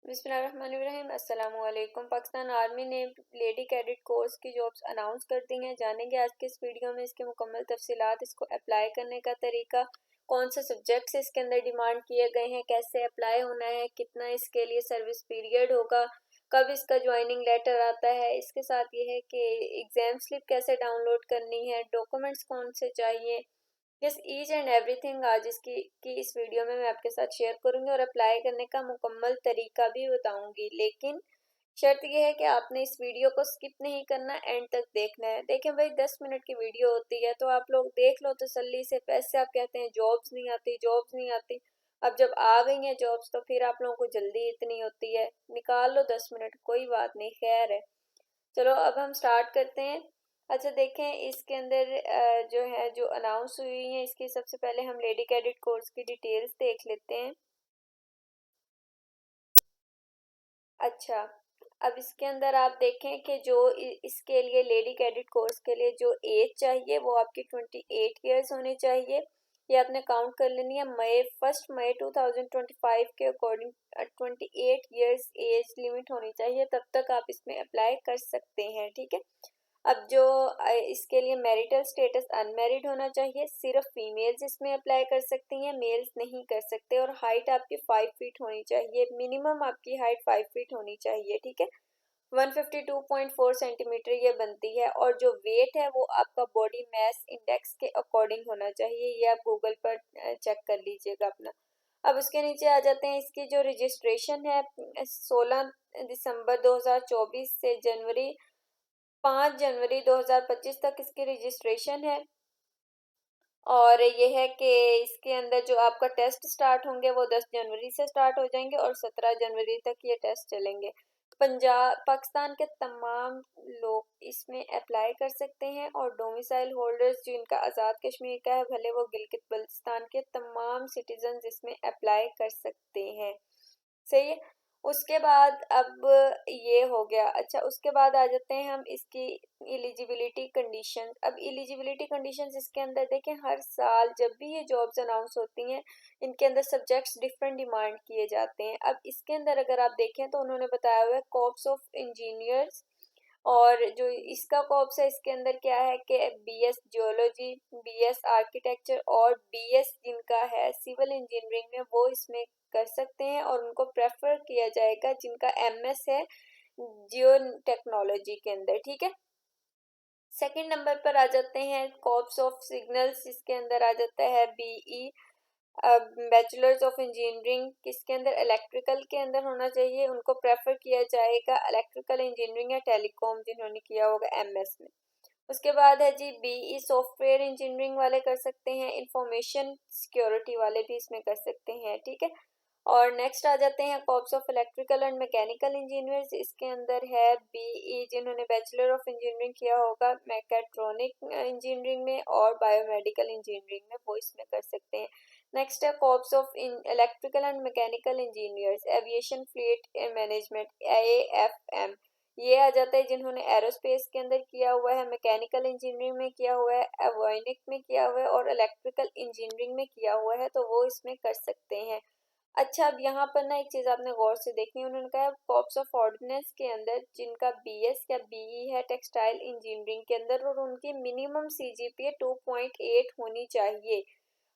बिस्मिल्लाहिर्रहमानिर्रहीम। अस्सलामु अलैकुम। पाकिस्तान आर्मी ने लेडी कैडेट कोर्स की जॉब्स अनाउंस कर दी हैं। जानेंगे आज के इस वीडियो में इसके मुकम्मल तफसीलात, इसको अप्लाई करने का तरीका, कौन से सब्जेक्ट्स इसके अंदर डिमांड किए गए हैं, कैसे अप्लाई होना है, कितना इसके लिए सर्विस पीरियड होगा, कब इसका ज्वाइनिंग लेटर आता है। इसके साथ ये है कि एग्ज़ाम स्लिप कैसे डाउनलोड करनी है, डॉक्यूमेंट्स कौन से चाहिए, यस ईच एंड एवरीथिंग आज इसकी इस वीडियो में मैं आपके साथ शेयर करूंगी और अप्लाई करने का मुकम्मल तरीका भी बताऊंगी। लेकिन शर्त यह है कि आपने इस वीडियो को स्किप नहीं करना, एंड तक देखना है। देखें भाई, 10 मिनट की वीडियो होती है तो आप लोग देख लो तसल्ली से। पैसे आप कहते हैं जॉब्स नहीं आती, जॉब्स नहीं आती। अब जब आ गई हैं जॉब्स तो फिर आप लोगों को जल्दी इतनी होती है, निकाल लो 10 मिनट, कोई बात नहीं, खैर है। चलो अब हम स्टार्ट करते हैं। अच्छा देखें, इसके अंदर जो है जो अनाउंस हुई है, इसकी सबसे पहले हम लेडी कैडेट कोर्स की डिटेल्स देख लेते हैं। अच्छा, अब इसके अंदर आप देखें कि जो इसके लिए लेडी कैडेट कोर्स के लिए जो एज चाहिए वो आपकी 28 ईयर्स होनी चाहिए। ये आपने काउंट कर लेनी है। मई 2025 के अकॉर्डिंग 28 ईयर्स एज लिमिट होनी चाहिए, तब तक आप इसमें अप्लाई कर सकते हैं, ठीक है। अब जो इसके लिए मैरिटल स्टेटस अनमैरिड होना चाहिए। सिर्फ फीमेल्स इसमें अप्लाई कर सकती हैं, मेल्स नहीं कर सकते। और हाइट आपकी 5 फीट होनी चाहिए, मिनिमम आपकी हाइट 5 फीट होनी चाहिए, ठीक है। 152.4 सेंटीमीटर ये बनती है। और जो वेट है वो आपका बॉडी मास इंडेक्स के अकॉर्डिंग होना चाहिए। ये आप गूगल पर चेक कर लीजिएगा अपना। अब उसके नीचे आ जाते हैं। इसकी जो रजिस्ट्रेशन है 16 दिसंबर 2024 से 5 जनवरी 2025 तक इसकी रजिस्ट्रेशन है। और ये है कि इसके अंदर जो आपका टेस्ट स्टार्ट होंगे वो 10 जनवरी से स्टार्ट हो जाएंगे और 17 जनवरी तक ये टेस्ट चलेंगे। पंजाब पाकिस्तान के तमाम लोग इसमें अप्लाई कर सकते हैं। और डोमिसाइल होल्डर्स जिनका आज़ाद कश्मीर का है, भले वो गिलगित बल्तिस्तान के, तमाम सिटीजन इसमें अप्लाई कर सकते हैं, सही है। उसके बाद अब ये हो गया। अच्छा, उसके बाद आ जाते हैं हम इसकी एलिजिबिलिटी कंडीशन। अब एलिजिबिलिटी कंडीशंस इसके अंदर देखें, हर साल जब भी ये जॉब्स अनाउंस होती हैं इनके अंदर सब्जेक्ट्स डिफरेंट डिमांड किए जाते हैं। अब इसके अंदर अगर आप देखें तो उन्होंने बताया हुआ है कॉर्प्स ऑफ इंजीनियर्स। और जो इसका कॉर्प्स है इसके अंदर क्या है कि बीएस जियोलॉजी, बीएस आर्किटेक्चर और बीएस जिनका है सिविल इंजीनियरिंग में वो इसमें कर सकते हैं। और उनको प्रेफर किया जाएगा जिनका एमएस है जियो टेक्नोलॉजी के अंदर, ठीक है। सेकंड नंबर पर आ जाते हैं कॉर्प्स ऑफ सिग्नल्स, इसके अंदर आ जाता है बीई बैचलर्स ऑफ इंजीनियरिंग। किसके अंदर? इलेक्ट्रिकल के अंदर होना चाहिए। उनको प्रेफर किया जाएगा इलेक्ट्रिकल इंजीनियरिंग या टेलीकॉम जिन्होंने किया होगा एमएस में। उसके बाद है जी बीई सॉफ्टवेयर इंजीनियरिंग वाले कर सकते हैं, इंफॉर्मेशन सिक्योरिटी वाले भी इसमें कर सकते हैं, ठीक है। और नेक्स्ट आ जाते हैं corps of electrical and mechanical engineers. इसके अंदर है बीई जिन्होंने बैचलर ऑफ इंजीनियरिंग किया होगा मैकेट्रॉनिक इंजीनियरिंग में और बायोमेडिकल इंजीनियरिंग में, वो इसमें कर सकते हैं। नेक्स्ट है corps of electrical and mechanical engineers aviation fleet management AFM, ये आ जाता है जिन्होंने एरोस्पेस के अंदर किया हुआ है, मैकेनिकल इंजीनियरिंग में किया हुआ है, एवियोनिक में किया हुआ है और इलेक्ट्रिकल इंजीनियरिंग में किया हुआ है, तो वो इसमें कर सकते हैं। अच्छा, अब यहाँ पर ना एक चीज़ आपने गौर से देखनी है। उन्होंने कहा कॉर्प्स ऑफ ऑर्डिनेंस के अंदर जिनका बीएस या बीई है टेक्सटाइल इंजीनियरिंग के अंदर, और उनकी मिनिमम सीजीपीए 2.8 होनी चाहिए।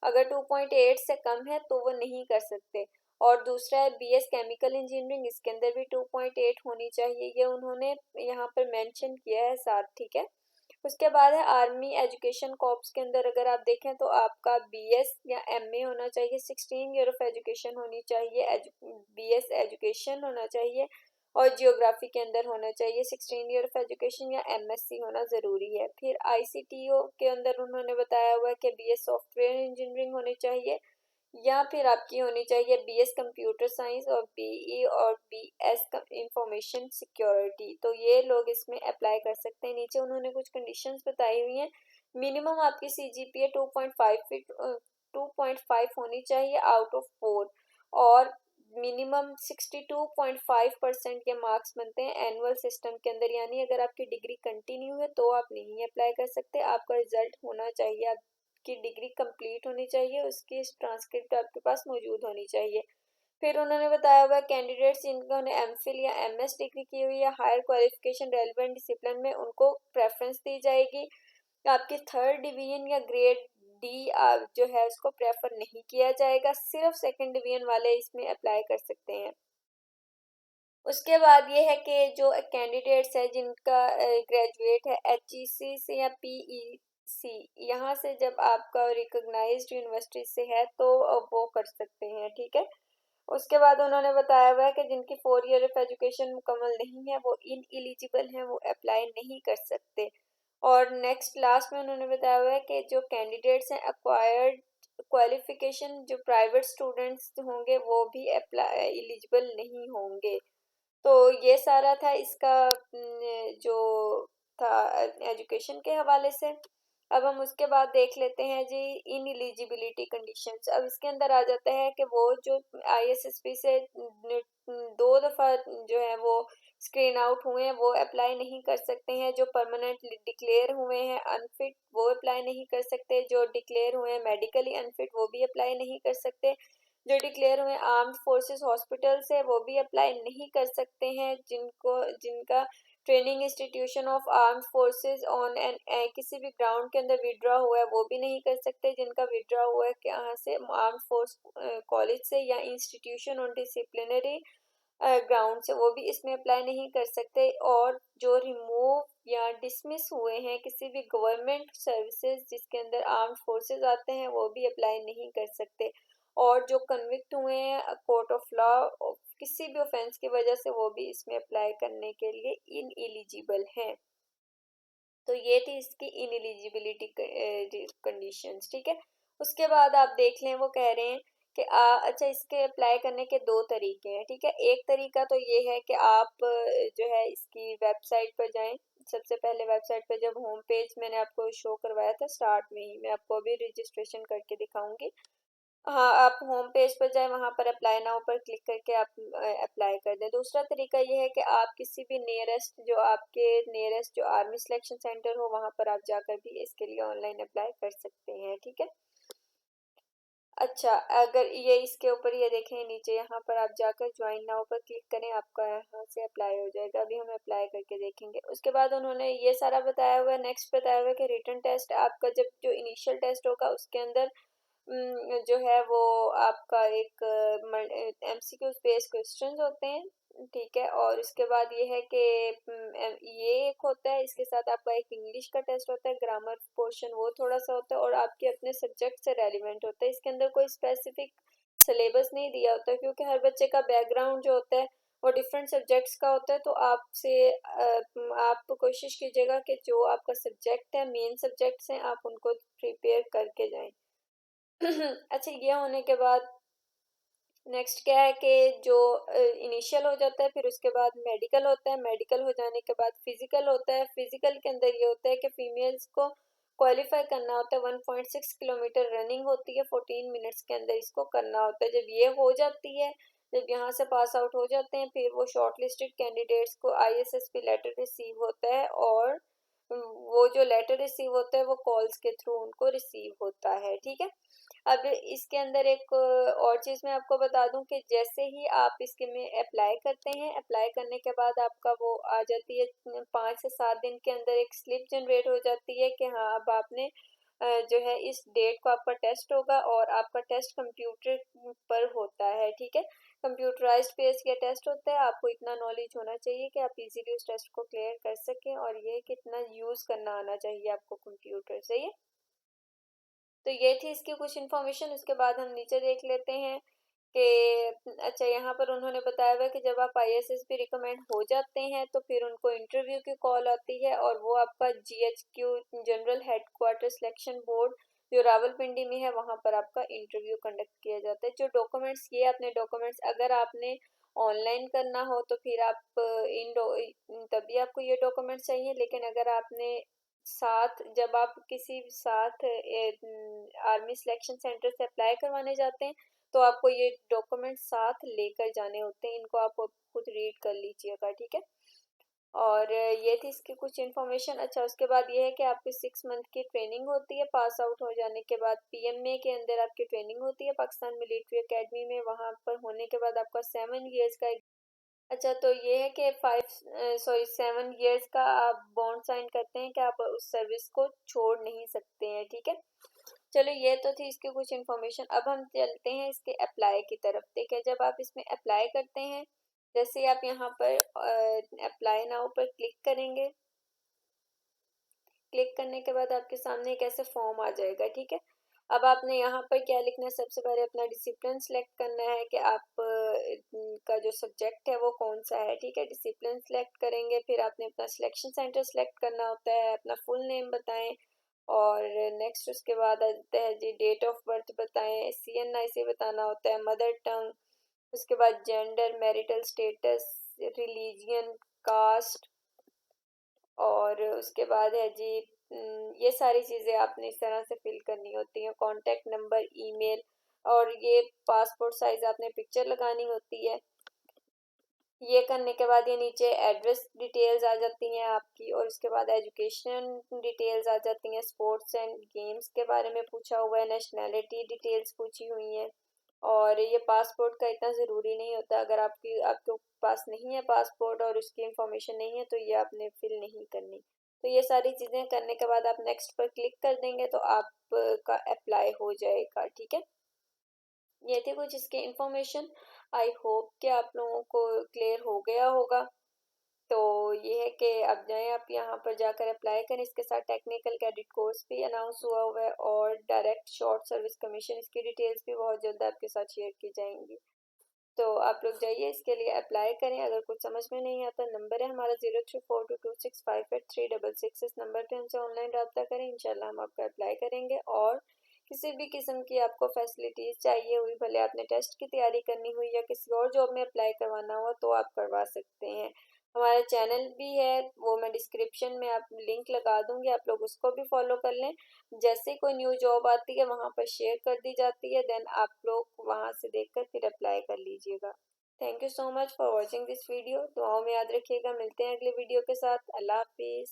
अगर 2.8 से कम है तो वो नहीं कर सकते। और दूसरा है बीएस केमिकल इंजीनियरिंग, इसके अंदर भी 2.8 होनी चाहिए, ये उन्होंने यहाँ पर मेंशन किया है साथ, ठीक है। उसके बाद है आर्मी एजुकेशन कॉर्प्स के अंदर अगर आप देखें तो आपका बीएस या एमए होना चाहिए, 16 ईयर ऑफ एजुकेशन होनी चाहिए, बीएस एजुकेशन होना चाहिए। और जियोग्राफी के अंदर होना चाहिए 16 ईयर ऑफ एजुकेशन या एमएससी होना ज़रूरी है। फिर आईसीटीओ के अंदर उन्होंने बताया हुआ है कि बीएस सॉफ्टवेयर इंजीनियरिंग होनी चाहिए, या फिर आपकी होनी चाहिए बीएस कंप्यूटर साइंस और बीई और बीएस इंफॉर्मेशन सिक्योरिटी, तो ये लोग इसमें अप्लाई कर सकते हैं। नीचे उन्होंने कुछ कंडीशंस बताई हुई हैं। मिनिमम आपकी सीजीपीए 2.5 होनी चाहिए आउट ऑफ 4। और मिनिमम 62.5% के मार्क्स बनते हैं एनुअल सिस्टम के अंदर, यानी अगर आपकी डिग्री कंटिन्यू है तो आप नहीं अप्लाई कर सकते। आपका रिजल्ट होना चाहिए, की डिग्री कंप्लीट होनी चाहिए, उसकी ट्रांसक्रिप्ट आपके पास मौजूद होनी चाहिए। फिर उन्होंने बताया हुआ कैंडिडेट्स जिन्होंने एमफिल या एमएस डिग्री की हुई है हायर क्वालिफिकेशन रेलिवेंट डिसिप्लिन में उनको प्रेफरेंस दी जाएगी। आपकी थर्ड डिवीजन या ग्रेड डी जो है उसको प्रेफर नहीं किया जाएगा, सिर्फ सेकंड डिवीजन वाले इसमें अप्लाई कर सकते हैं। उसके बाद ये है कि जो कैंडिडेट्स है जिनका ग्रेजुएट है एचईसी से या पीईसी, यहाँ से जब आपका रिकॉग्नाइज्ड यूनिवर्सिटी से है तो वो कर सकते हैं, ठीक है। उसके बाद उन्होंने बताया हुआ है कि जिनकी 4 ईयर ऑफ एजुकेशन मुकम्मल नहीं है वो इन एलिजिबल हैं, वो अप्लाई नहीं कर सकते। और नेक्स्ट लास्ट में उन्होंने बताया हुआ है कि जो कैंडिडेट्स हैं अक्वायर्ड क्वालिफिकेशन जो प्राइवेट स्टूडेंट्स होंगे वो भी अप्लाई एलिजिबल नहीं होंगे। तो ये सारा था इसका जो था एजुकेशन के हवाले से। अब हम उसके बाद देख लेते हैं जी इन एलिजिबिलिटी कंडीशंस। अब इसके अंदर आ जाता है कि वो जो आईएसएसपी से 2 दफ़ा जो है वो स्क्रीन आउट हुए हैं वो अप्लाई नहीं कर सकते हैं। जो परमानेंटली डिक्लेयर हुए हैं अनफिट वो अप्लाई नहीं कर सकते। जो डिक्लेयर हुए हैं मेडिकली अनफिट वो भी अप्लाई नहीं कर सकते। जो डिक्लेयर हुए आर्म्ड फोर्सेस हॉस्पिटल से वो भी अप्लाई नहीं कर सकते हैं। जिनका training institution of armed forces on an किसी भी ग्राउंड के अंदर विड्रॉ हुआ है वो भी नहीं कर सकते। जिनका विड्रॉ हुआ है कहाँ से, आर्म्ड फोर्स कॉलेज से या इंस्टीट्यूशन ऑन डिसिप्लिनरी ग्राउंड से, वो भी इसमें अप्लाई नहीं कर सकते। और जो रिमूव या डिसमिस हुए हैं किसी भी गवर्नमेंट सर्विसेज जिसके अंदर आर्म्ड फोर्सेस आते हैं वो भी अप्लाई नहीं कर सकते। और जो कन्विक्ट हुए हैं कोर्ट ऑफ लॉ किसी भी ऑफेंस की वजह से वो भी इसमें अप्लाई करने के लिए इन एलिजिबल हैं। तो ये थी इसकी इन एलिजिबिलिटी कंडीशंस, ठीक है। उसके बाद आप देख लें वो कह रहे हैं कि अच्छा इसके अप्लाई करने के 2 तरीके हैं, ठीक है। एक तरीका तो ये है कि आप जो है इसकी वेबसाइट पर जाएं। सबसे पहले वेबसाइट पर जब होम पेज मैंने आपको शो करवाया था स्टार्ट में ही, मैं आपको अभी रजिस्ट्रेशन करके दिखाऊंगी। हाँ, आप होम पेज पर जाएं, वहाँ पर अप्लाई नाउ पर क्लिक करके आप अप्लाई कर दें। दूसरा तरीका ये है कि आप किसी भी नियरेस्ट जो आर्मी सिलेक्शन सेंटर हो वहाँ पर आप जाकर भी इसके लिए ऑनलाइन अप्लाई कर सकते हैं, ठीक है। अच्छा, अगर ये इसके ऊपर ये देखें नीचे यहाँ पर आप जाकर ज्वाइन नाउ पर क्लिक करें, आपका यहाँ से अप्लाई हो जाएगा। अभी हम अप्लाई करके देखेंगे। उसके बाद उन्होंने ये सारा बताया हुआ है। नेक्स्ट बताया हुआ है कि रिटन टेस्ट आपका जब जो इनिशियल टेस्ट होगा उसके अंदर जो है वो आपका एक एमसीक्यू बेस्ड क्वेश्चंस होते हैं, ठीक है। और उसके बाद ये है कि ये एक होता है, इसके साथ आपका एक इंग्लिश का टेस्ट होता है, ग्रामर पोर्शन वो थोड़ा सा होता है और आपके अपने सब्जेक्ट से रेलिवेंट होता है। इसके अंदर कोई स्पेसिफिक सिलेबस नहीं दिया होता क्योंकि हर बच्चे का बैकग्राउंड जो होता है वो डिफरेंट सब्जेक्ट्स का होता है। तो आपसे आप कोशिश कीजिएगा कि जो आपका सब्जेक्ट है, मेन सब्जेक्ट्स हैं, आप उनको प्रिपेयर करके जाएं। अच्छा, ये होने के बाद नेक्स्ट क्या है कि जो इनिशियल हो जाता है फिर उसके बाद मेडिकल होता है। मेडिकल हो जाने के बाद फिजिकल होता है। फिजिकल के अंदर ये होता है कि फीमेल्स को क्वालिफाई करना होता है। 1.6 किलोमीटर रनिंग होती है, 14 मिनट्स के अंदर इसको करना होता है। जब ये हो जाती है, जब यहाँ से पास आउट हो जाते हैं, फिर वो शॉर्ट लिस्टेड कैंडिडेट्स को आईएसएसपी लेटर रिसीव होता है। और वो जो लेटर रिसीव होता है वो कॉल्स के थ्रू उनको रिसीव होता है, ठीक है। अब इसके अंदर एक और चीज़ मैं आपको बता दूं कि जैसे ही आप इसके में अप्लाई करते हैं, अप्लाई करने के बाद आपका वो आ जाती है 5 से 7 दिन के अंदर एक स्लिप जनरेट हो जाती है कि हाँ अब आपने जो है इस डेट को आपका टेस्ट होगा और आपका टेस्ट कंप्यूटर पर होता है, ठीक है। कंप्यूटराइज्ड बेस का टेस्ट होता है। आपको इतना नॉलेज होना चाहिए कि आप इजीली उस टेस्ट को क्लियर कर सकें और ये कितना यूज़ करना आना चाहिए आपको कंप्यूटर से। ये तो ये थी इसकी कुछ इन्फॉर्मेशन। उसके बाद हम नीचे देख लेते हैं कि अच्छा यहाँ पर उन्होंने बताया हुआ है कि जब आप आईएसएस भी रिकमेंड हो जाते हैं तो फिर उनको इंटरव्यू की कॉल आती है और वो आपका GHQ general headquarter selection board जो रावलपिंडी में है वहाँ पर आपका इंटरव्यू कंडक्ट किया जाता है। जो डॉक्यूमेंट्स, ये अपने डॉक्यूमेंट्स अगर आपने ऑनलाइन करना हो तो फिर आप तभी आपको ये डॉक्यूमेंट्स चाहिए। लेकिन अगर आपने साथ जब आप किसी साथ आर्मी सिलेक्शन सेंटर से अप्लाई करवाने जाते हैं तो आपको ये डॉक्यूमेंट साथ लेकर जाने होते हैं। इनको आप खुद रीड कर लीजिएगा, ठीक है। और ये थी इसकी कुछ इन्फॉर्मेशन। अच्छा, उसके बाद ये है कि आपकी 6 मंथ की ट्रेनिंग होती है। पास आउट हो जाने के बाद पीएमए के अंदर आपकी ट्रेनिंग होती है पाकिस्तान मिलिट्री एकेडमी में। वहाँ पर होने के बाद आपका 7 ईयर्स का। अच्छा, तो ये है कि 7 ईयर्स का आप बॉन्ड साइन करते हैं कि आप उस सर्विस को छोड़ नहीं सकते हैं, ठीक है। चलो, ये तो थी इसकी कुछ इन्फॉर्मेशन। अब हम चलते हैं इसके अप्लाई की तरफ। देखिए, जब आप इसमें अप्लाई करते हैं, जैसे आप यहाँ पर अप्लाई नाउ पर क्लिक करेंगे, क्लिक करने के बाद आपके सामने एक ऐसे फॉर्म आ जाएगा, ठीक है। अब आपने यहाँ पर क्या लिखना है, सबसे पहले अपना डिसिप्लिन सेलेक्ट करना है कि आप का जो सब्जेक्ट है वो कौन सा है, ठीक है। डिसिप्लिन सेलेक्ट करेंगे, फिर आपने अपना सिलेक्शन सेंटर सेलेक्ट करना होता है, अपना फुल नेम बताएं, और नेक्स्ट उसके बाद आता है जी डेट ऑफ बर्थ बताएं, CNIC बताना होता है, मदर टंग, उसके बाद gender, marital status, religion, caste, और उसके बाद है जी ये सारी चीज़ें आपने इस तरह से फिल करनी होती हैं। कॉन्टैक्ट नंबर, ईमेल, और ये पासपोर्ट साइज आपने पिक्चर लगानी होती है। ये करने के बाद ये नीचे एड्रेस डिटेल्स आ जाती हैं आपकी, और उसके बाद एजुकेशन डिटेल्स आ जाती हैं, स्पोर्ट्स एंड गेम्स के बारे में पूछा हुआ है, नेशनैलिटी डिटेल्स पूछी हुई हैं। और ये पासपोर्ट का इतना ज़रूरी नहीं होता, अगर आपके पास नहीं है पासपोर्ट और उसकी इंफॉर्मेशन नहीं है तो ये आपने फिल नहीं करनी। तो ये सारी चीज़ें करने के बाद आप नेक्स्ट पर क्लिक कर देंगे तो आपका अप्लाई हो जाएगा, ठीक है। ये थी कुछ इसकी इंफॉर्मेशन। आई होप कि आप लोगों को क्लियर हो गया होगा। तो ये है कि अब जाएं आप यहाँ पर जाकर अप्लाई करें। इसके साथ टेक्निकल क्रेडिट कोर्स भी अनाउंस हुआ है, और डायरेक्ट शॉर्ट सर्विस कमीशन, इसकी डिटेल्स भी बहुत जल्द आपके साथ शेयर की जाएंगी। तो आप लोग जाइए, इसके लिए अप्लाई करें। अगर कुछ समझ में नहीं आता, नंबर है हमारा 0342265836। इस नंबर पे हमसे ऑनलाइन रब्ता करें, इंशाल्लाह हम आपका अप्लाई करेंगे। और किसी भी किस्म की आपको फैसिलिटीज़ चाहिए हुई, भले आपने टेस्ट की तैयारी करनी हुई या किसी और जॉब में अप्लाई करवाना हुआ, तो आप करवा सकते हैं। हमारा चैनल भी है, वो मैं डिस्क्रिप्शन में आप लिंक लगा दूंगी, आप लोग उसको भी फॉलो कर लें। जैसे कोई न्यू जॉब आती है वहाँ पर शेयर कर दी जाती है, देन आप लोग वहाँ से देखकर फिर अप्लाई कर लीजिएगा। Thank you so much for watching this video. दुआओं में याद रखिएगा। मिलते हैं अगले वीडियो के साथ। अल्लाह हाफिज़।